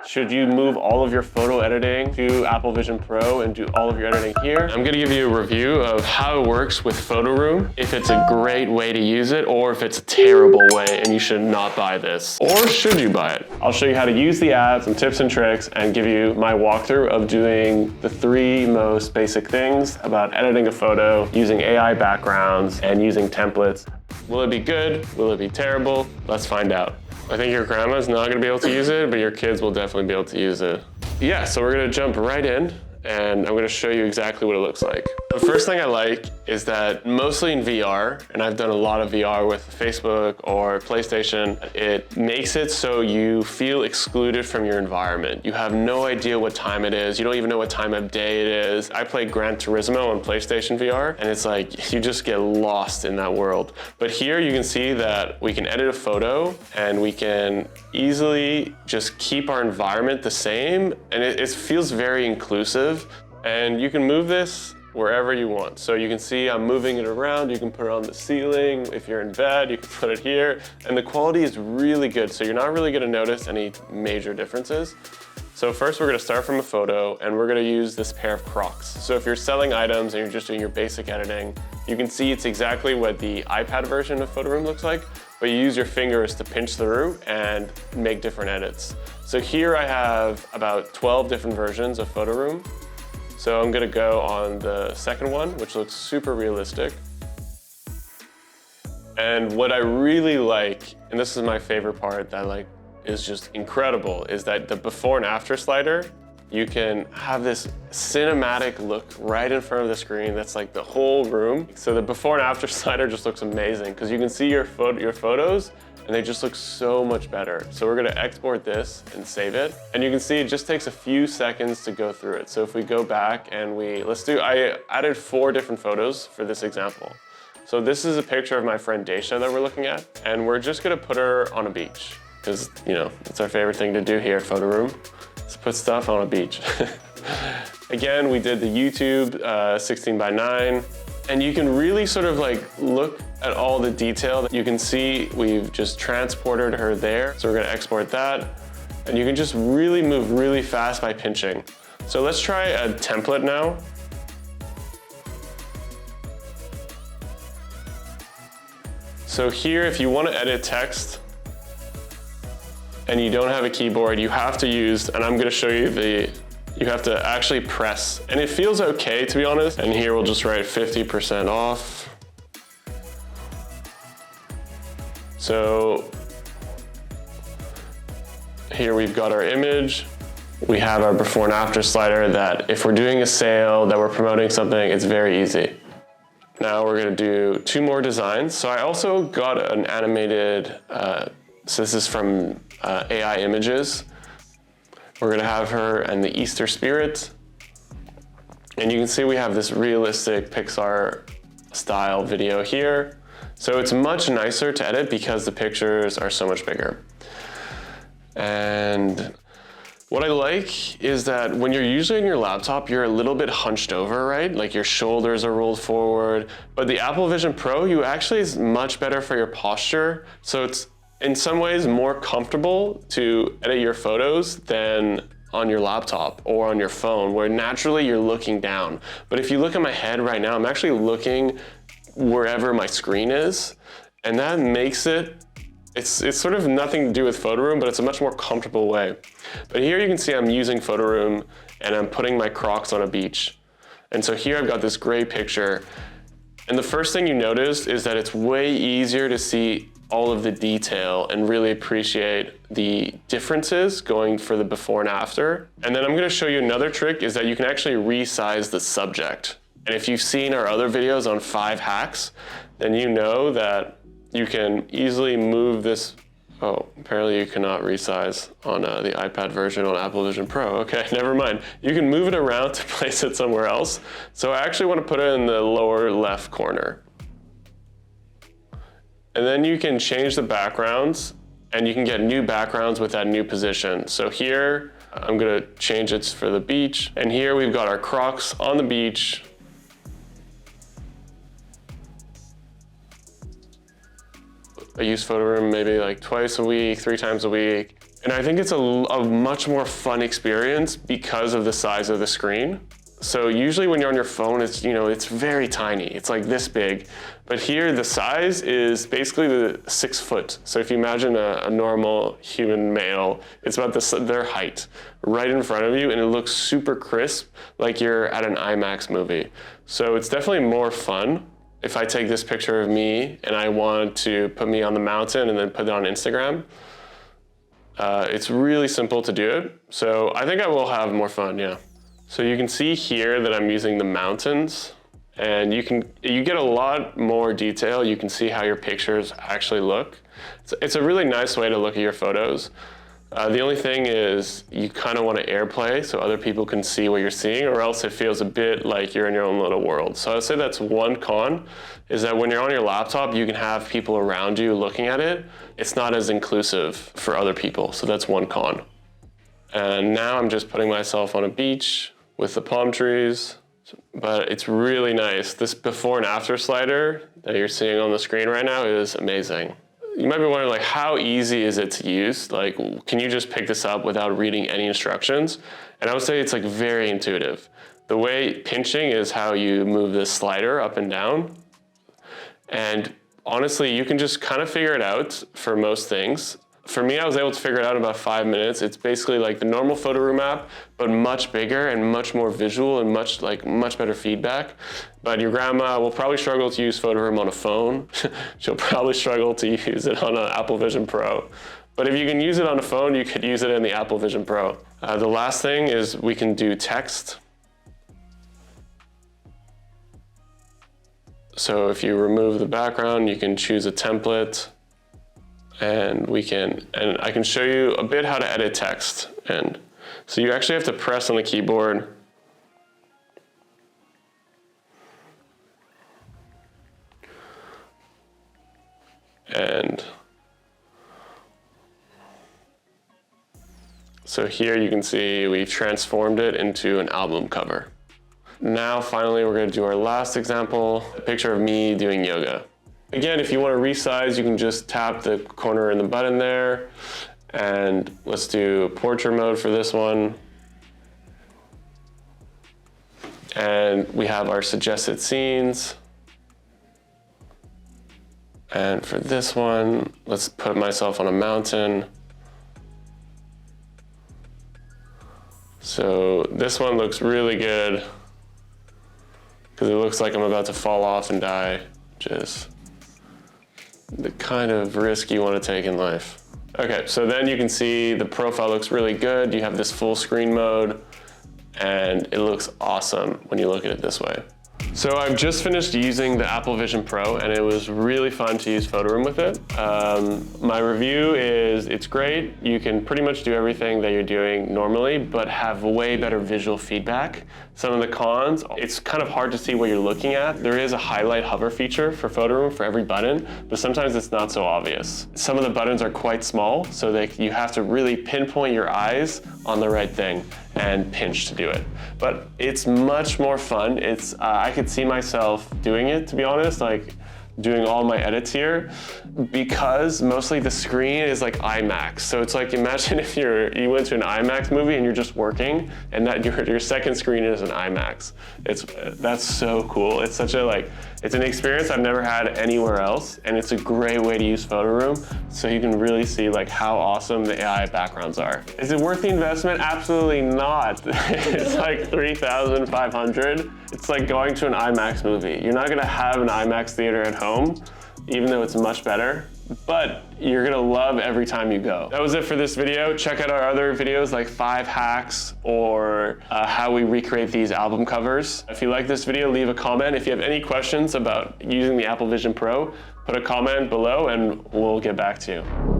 Should you move all of your photo editing to Apple Vision Pro and do all of your editing here? I'm gonna give you a review of how it works with Photo Room, if it's a great way to use it or if it's a terrible way and you should not buy this. Or should you buy it? I'll show you how to use the app, some tips and tricks, and give you my walkthrough of doing the 3 most basic things about editing a photo, using AI backgrounds, and using templates. Will it be good? Will it be terrible? Let's find out. I think your grandma's not gonna be able to use it, but your kids will definitely be able to use it. Yeah, so we're gonna jump right in and I'm gonna show you exactly what it looks like. The first thing I like is that mostly in VR, and I've done a lot of VR with Facebook or PlayStation, it makes it so you feel excluded from your environment. You have no idea what time it is. You don't even know what time of day it is. I played Gran Turismo on PlayStation VR, and it's like, you just get lost in that world. But here you can see that we can edit a photo and we can easily just keep our environment the same, and it feels very inclusive. And you can move this wherever you want. So you can see I'm moving it around. You can put it on the ceiling. If you're in bed, you can put it here. And the quality is really good. So you're not really gonna notice any major differences. So first we're gonna start from a photo and we're gonna use this pair of Crocs. So if you're selling items and you're just doing your basic editing, you can see it's exactly what the iPad version of Photo Room looks like, but you use your fingers to pinch through and make different edits. So here I have about 12 different versions of Photo Room. So I'm gonna go on the second one, which looks super realistic. And what I really like, and this is my favorite part that like is just incredible, is that the before and after slider, you can have this cinematic look right in front of the screen that's like the whole room. So the before and after slider just looks amazing because you can see your photos and they just look so much better. So we're gonna export this and save it. And you can see it just takes a few seconds to go through it. So if we go back and I added 4 different photos for this example. So this is a picture of my friend Daisha that we're looking at, and we're just gonna put her on a beach because, you know, it's our favorite thing to do here at Photo Room. Let's put stuff on a beach. Again, we did the YouTube 16:9, and you can really sort of like look at all the detail. You can see we've just transported her there. So we're gonna export that, and you can just really move really fast by pinching. So let's try a template now. So here, if you wanna edit text, and you don't have a keyboard, you have to use, and I'm gonna show you you have to actually press, and it feels okay to be honest. And here we'll just write 50% off. So here we've got our image. We have our before and after slider that if we're doing a sale, that we're promoting something, it's very easy. Now we're gonna do 2 more designs. So I also got an animated, so this is from AI Images. We're gonna have her and the Easter spirit. And you can see we have this realistic Pixar style video here. So it's much nicer to edit because the pictures are so much bigger. And what I like is that when you're usually on your laptop, you're a little bit hunched over, right? Like your shoulders are rolled forward. But the Apple Vision Pro, you actually is much better for your posture. So it's in some ways more comfortable to edit your photos than on your laptop or on your phone, where naturally you're looking down. But if you look at my head right now, I'm actually looking wherever my screen is, and that makes it's sort of nothing to do with Photo Room, but it's a much more comfortable way. But here you can see I'm using Photo Room and I'm putting my Crocs on a beach. And so here I've got this great picture. And the first thing you notice is that it's way easier to see all of the detail and really appreciate the differences going for the before and after. And then I'm gonna show you another trick is that you can actually resize the subject. And if you've seen our other videos on 5 hacks, then you know that you can easily move this. Oh, apparently you cannot resize on the iPad version on Apple Vision Pro. Okay, never mind. You can move it around to place it somewhere else. So I actually want to put it in the lower left corner. And then you can change the backgrounds and you can get new backgrounds with that new position. So here, I'm gonna change it for the beach. And here we've got our Crocs on the beach. I use Photo Room maybe like twice a week, 3 times a week. And I think it's a much more fun experience because of the size of the screen. So usually when you're on your phone, it's, you know, it's very tiny. It's like this big. But here the size is basically the 6 foot. So if you imagine a normal human male, it's about their height right in front of you, and it looks super crisp, like you're at an IMAX movie. So it's definitely more fun. If I take this picture of me and I want to put me on the mountain and then put it on Instagram, it's really simple to do it. So I think I will have more fun, yeah. So you can see here that I'm using the mountains, and you get a lot more detail. You can see how your pictures actually look. It's a really nice way to look at your photos. The only thing is you kind of want to airplay so other people can see what you're seeing, or else it feels a bit like you're in your own little world. So I'd say that's one con, is that when you're on your laptop, you can have people around you looking at it. It's not as inclusive for other people. So that's one con. And now I'm just putting myself on a beach with the palm trees, but it's really nice. This before and after slider that you're seeing on the screen right now is amazing. You might be wondering, like, how easy is it to use? Like, can you just pick this up without reading any instructions? And I would say it's like very intuitive. The way pinching is how you move this slider up and down. And honestly, you can just kind of figure it out for most things. For me, I was able to figure it out in about 5 minutes. It's basically like the normal photo room app, but much bigger and much more visual and much better feedback. But your grandma will probably struggle to use photo room on a phone. She'll probably struggle to use it on an Apple Vision Pro. But if you can use it on a phone, you could use it in the Apple Vision Pro. The last thing is we can do text. So if you remove the background, you can choose a template. And I can show you a bit how to edit text. And so you actually have to press on the keyboard. And so here you can see we've transformed it into an album cover. Now, finally, we're going to do our last example, a picture of me doing yoga. Again, if you want to resize, you can just tap the corner in the button there. And let's do portrait mode for this one. And we have our suggested scenes. And for this one, let's put myself on a mountain. So this one looks really good because it looks like I'm about to fall off and die, which is the kind of risk you want to take in life. Okay, so then you can see the profile looks really good. You have this full screen mode, and it looks awesome when you look at it this way. So I've just finished using the Apple Vision Pro, and it was really fun to use Photo Room with it. My review is it's great. You can pretty much do everything that you're doing normally, but have way better visual feedback. Some of the cons, it's kind of hard to see what you're looking at. There is a highlight hover feature for Photo Room for every button, but sometimes it's not so obvious. Some of the buttons are quite small, so you have to really pinpoint your eyes on the right thing and pinch to do it. But it's much more fun. I could see myself doing it, to be honest, like doing all my edits here, because mostly the screen is like IMAX. So it's like, imagine if you went to an IMAX movie and you're just working, and that your second screen is an IMAX. That's so cool. It's such it's an experience I've never had anywhere else, and it's a great way to use Photo Room, so you can really see like how awesome the AI backgrounds are. Is it worth the investment? Absolutely not. It's like $3,500. It's like going to an IMAX movie. You're not gonna have an IMAX theater at home, even though it's much better, but you're gonna love every time you go. That was it for this video. Check out our other videos like 5 hacks or how we recreate these album covers. If you like this video, leave a comment. If you have any questions about using the Apple Vision Pro, put a comment below and we'll get back to you.